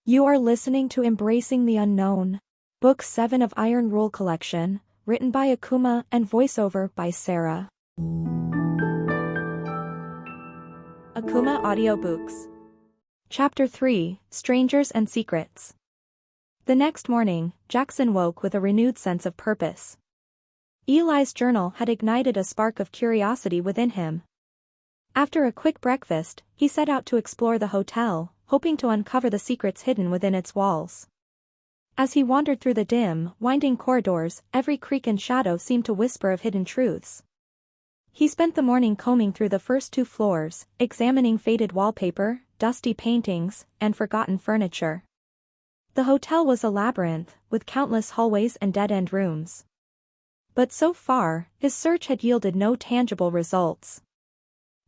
You are listening to Embracing the Unknown. Book 7 of Iron Rule Collection, written by Akumah and voiceover by Sara. Akumah Audiobooks. Chapter 3, Strangers and Secrets. The next morning, Jackson woke with a renewed sense of purpose. Eli's journal had ignited a spark of curiosity within him. After a quick breakfast, he set out to explore the hotel, hoping to uncover the secrets hidden within its walls. As he wandered through the dim, winding corridors, every creak and shadow seemed to whisper of hidden truths. He spent the morning combing through the first 2 floors, examining faded wallpaper, dusty paintings, and forgotten furniture. The hotel was a labyrinth, with countless hallways and dead-end rooms. But so far, his search had yielded no tangible results.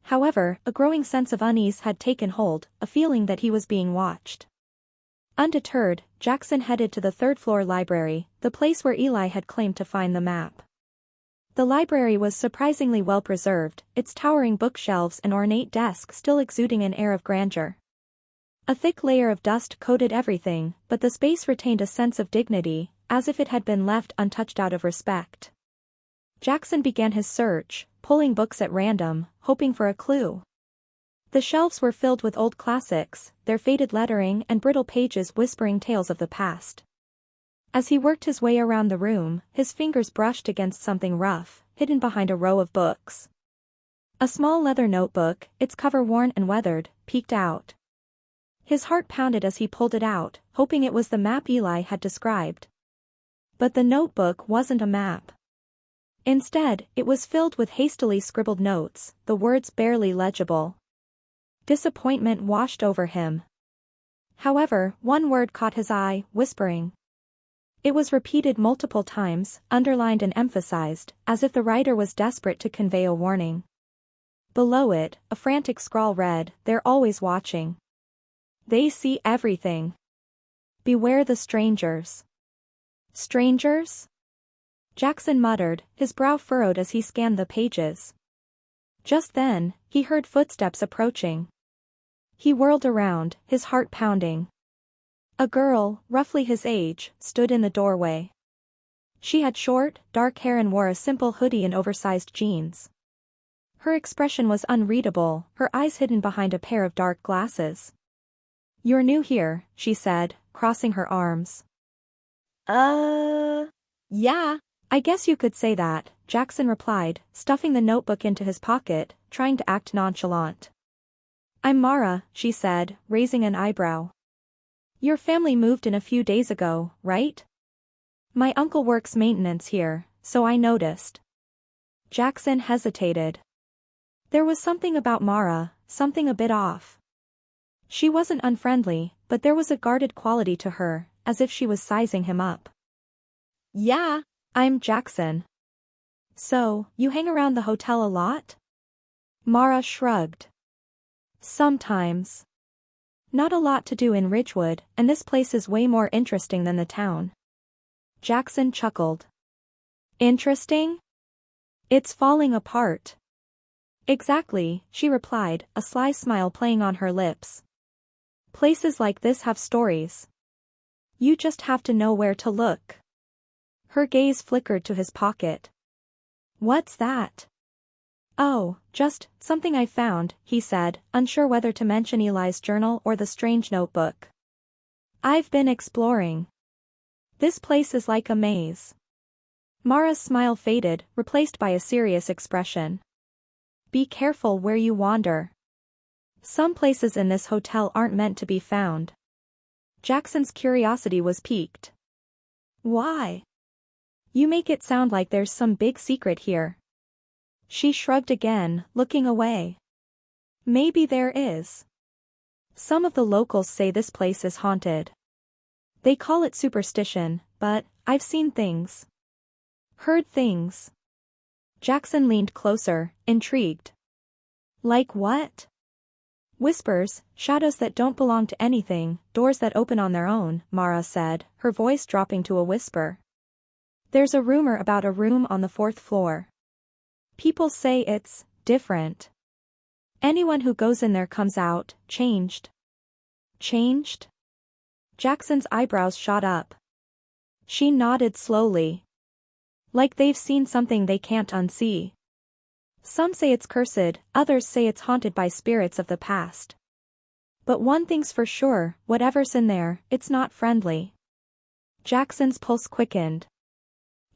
However, a growing sense of unease had taken hold, a feeling that he was being watched. Undeterred, Jackson headed to the 3rd-floor library, the place where Eli had claimed to find the map. The library was surprisingly well preserved, its towering bookshelves and ornate desk still exuding an air of grandeur. A thick layer of dust coated everything, but the space retained a sense of dignity, as if it had been left untouched out of respect. Jackson began his search, pulling books at random, hoping for a clue. The shelves were filled with old classics, their faded lettering and brittle pages whispering tales of the past. As he worked his way around the room, his fingers brushed against something rough, hidden behind a row of books. A small leather notebook, its cover worn and weathered, peeked out. His heart pounded as he pulled it out, hoping it was the map Eli had described. But the notebook wasn't a map. Instead, it was filled with hastily scribbled notes, the words barely legible. Disappointment washed over him. However, one word caught his eye, whispering. It was repeated multiple times, underlined and emphasized, as if the writer was desperate to convey a warning. Below it, a frantic scrawl read, "They're always watching. They see everything. Beware the strangers." Strangers? Jackson muttered, his brow furrowed as he scanned the pages. Just then, he heard footsteps approaching. He whirled around, his heart pounding. A girl, roughly his age, stood in the doorway. She had short, dark hair and wore a simple hoodie and oversized jeans. Her expression was unreadable, her eyes hidden behind a pair of dark glasses. "You're new here," she said, crossing her arms. Yeah. "I guess you could say that," Jackson replied, stuffing the notebook into his pocket, trying to act nonchalant. "I'm Mara," she said, raising an eyebrow. "Your family moved in a few days ago, right? My uncle works maintenance here, so I noticed." Jackson hesitated. There was something about Mara, something a bit off. She wasn't unfriendly, but there was a guarded quality to her, as if she was sizing him up. Yeah. "I'm Jackson." "So, you hang around the hotel a lot?" Mara shrugged. "Sometimes. Not a lot to do in Ridgewood, and this place is way more interesting than the town." Jackson chuckled. "Interesting? It's falling apart." "Exactly," she replied, a sly smile playing on her lips. "Places like this have stories. You just have to know where to look." Her gaze flickered to his pocket. "What's that?" "Oh, just something I found," he said, unsure whether to mention Eli's journal or the strange notebook. "I've been exploring. This place is like a maze." Mara's smile faded, replaced by a serious expression. "Be careful where you wander. Some places in this hotel aren't meant to be found." Jackson's curiosity was piqued. "Why? You make it sound like there's some big secret here." She shrugged again, looking away. "Maybe there is. Some of the locals say this place is haunted. They call it superstition, but I've seen things. Heard things." Jackson leaned closer, intrigued. "Like what?" "Whispers, shadows that don't belong to anything, doors that open on their own," Mara said, her voice dropping to a whisper. "There's a rumor about a room on the 4th floor. People say it's different. Anyone who goes in there comes out changed." "Changed?" Jackson's eyebrows shot up. She nodded slowly. Like they've seen something they can't unsee. Some say it's cursed, others say it's haunted by spirits of the past. But one thing's for sure, whatever's in there, it's not friendly. Jackson's pulse quickened.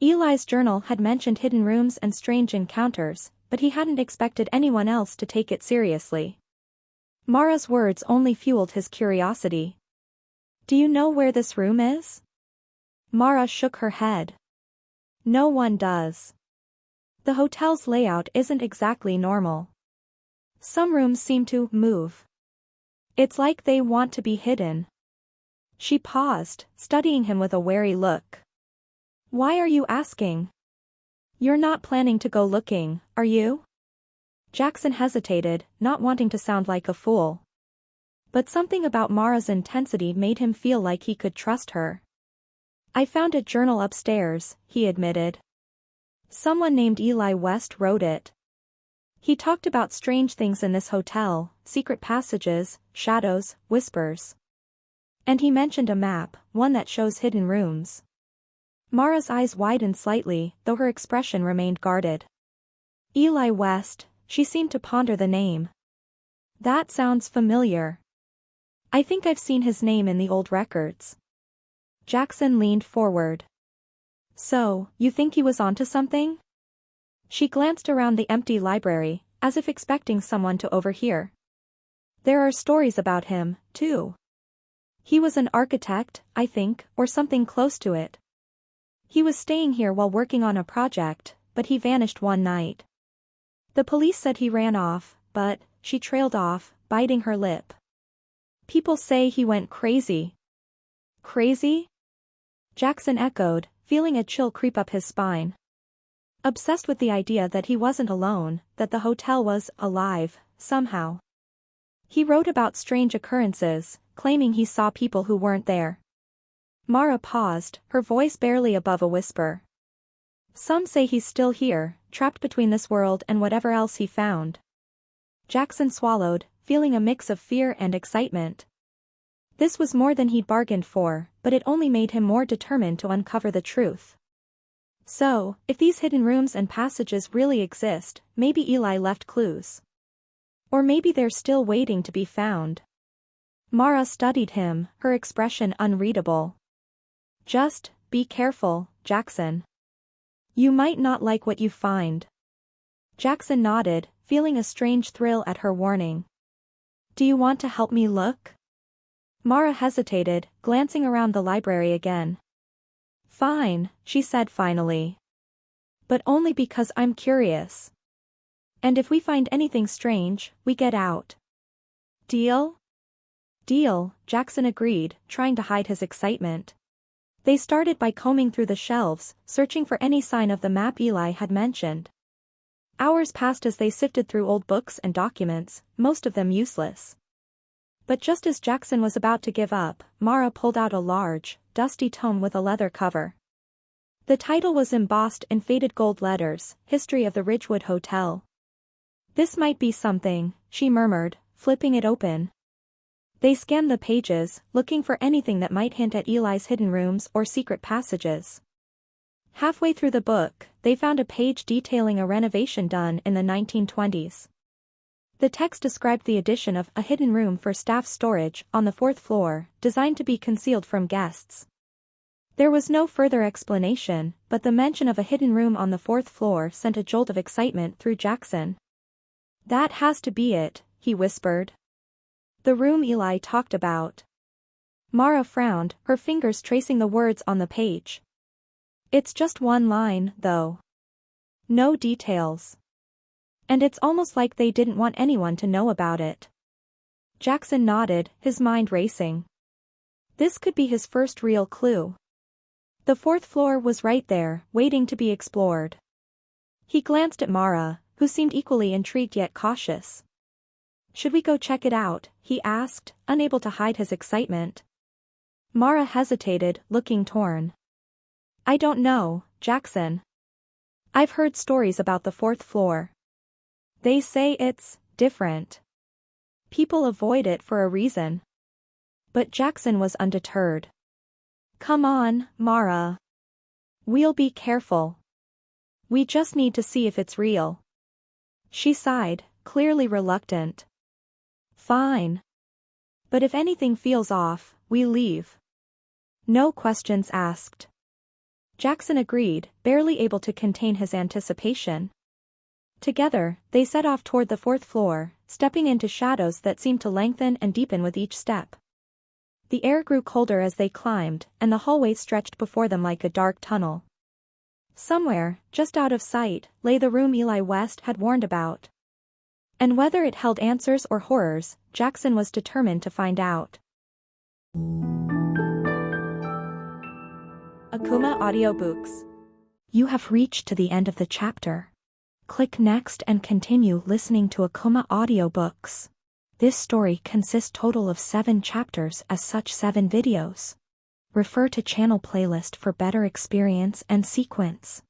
Eli's journal had mentioned hidden rooms and strange encounters, but he hadn't expected anyone else to take it seriously. Mara's words only fueled his curiosity. Do you know where this room is? Mara shook her head. No one does. The hotel's layout isn't exactly normal. Some rooms seem to move. It's like they want to be hidden. She paused, studying him with a wary look. Why are you asking? You're not planning to go looking, are you? Jackson hesitated, not wanting to sound like a fool. But something about Mara's intensity made him feel like he could trust her. I found a journal upstairs, he admitted. Someone named Eli West wrote it. He talked about strange things in this hotel, secret passages, shadows, whispers. And he mentioned a map, one that shows hidden rooms. Mara's eyes widened slightly, though her expression remained guarded. Eli West, she seemed to ponder the name. That sounds familiar. I think I've seen his name in the old records. Jackson leaned forward. So, you think he was onto something? She glanced around the empty library, as if expecting someone to overhear. There are stories about him, too. He was an architect, I think, or something close to it. He was staying here while working on a project, but he vanished one night. The police said he ran off, but, she trailed off, biting her lip. People say he went crazy. Crazy? Jackson echoed, feeling a chill creep up his spine. Obsessed with the idea that he wasn't alone, that the hotel was alive, somehow. He wrote about strange occurrences, claiming he saw people who weren't there. Mara paused, her voice barely above a whisper. Some say he's still here, trapped between this world and whatever else he found. Jackson swallowed, feeling a mix of fear and excitement. This was more than he'd bargained for, but it only made him more determined to uncover the truth. So, if these hidden rooms and passages really exist, maybe Eli left clues. Or maybe they're still waiting to be found. Mara studied him, her expression unreadable. Just, be careful, Jackson. You might not like what you find. Jackson nodded, feeling a strange thrill at her warning. Do you want to help me look? Mara hesitated, glancing around the library again. Fine, she said finally. But only because I'm curious. And if we find anything strange, we get out. Deal? Deal, Jackson agreed, trying to hide his excitement. They started by combing through the shelves, searching for any sign of the map Eli had mentioned. Hours passed as they sifted through old books and documents, most of them useless. But just as Jackson was about to give up, Mara pulled out a large, dusty tome with a leather cover. The title was embossed in faded gold letters, History of the Ridgewood Hotel. This might be something, she murmured, flipping it open. They scanned the pages, looking for anything that might hint at Eli's hidden rooms or secret passages. Halfway through the book, they found a page detailing a renovation done in the 1920s. The text described the addition of a hidden room for staff storage on the 4th floor, designed to be concealed from guests. There was no further explanation, but the mention of a hidden room on the 4th floor sent a jolt of excitement through Jackson. That has to be it, he whispered. The room Eli talked about. Mara frowned, her fingers tracing the words on the page. It's just one line, though. No details. And it's almost like they didn't want anyone to know about it. Jackson nodded, his mind racing. This could be his first real clue. The 4th floor was right there, waiting to be explored. He glanced at Mara, who seemed equally intrigued yet cautious. Should we go check it out? He asked, unable to hide his excitement. Mara hesitated, looking torn. I don't know, Jackson. I've heard stories about the 4th floor. They say it's different. People avoid it for a reason. But Jackson was undeterred. "Come on, Mara. We'll be careful. We just need to see if it's real." She sighed, clearly reluctant. "Fine. But if anything feels off, we leave. No questions asked." Jackson agreed, barely able to contain his anticipation. Together, they set off toward the fourth floor, stepping into shadows that seemed to lengthen and deepen with each step. The air grew colder as they climbed, and the hallway stretched before them like a dark tunnel. Somewhere, just out of sight, lay the room Eli West had warned about. And whether it held answers or horrors, Jackson was determined to find out. Akumah Audiobooks. You have reached to the end of the chapter. Click next and continue listening to Akumah Audiobooks. This story consists total of 7 chapters, as such 7 videos. Refer to channel playlist for better experience and sequence.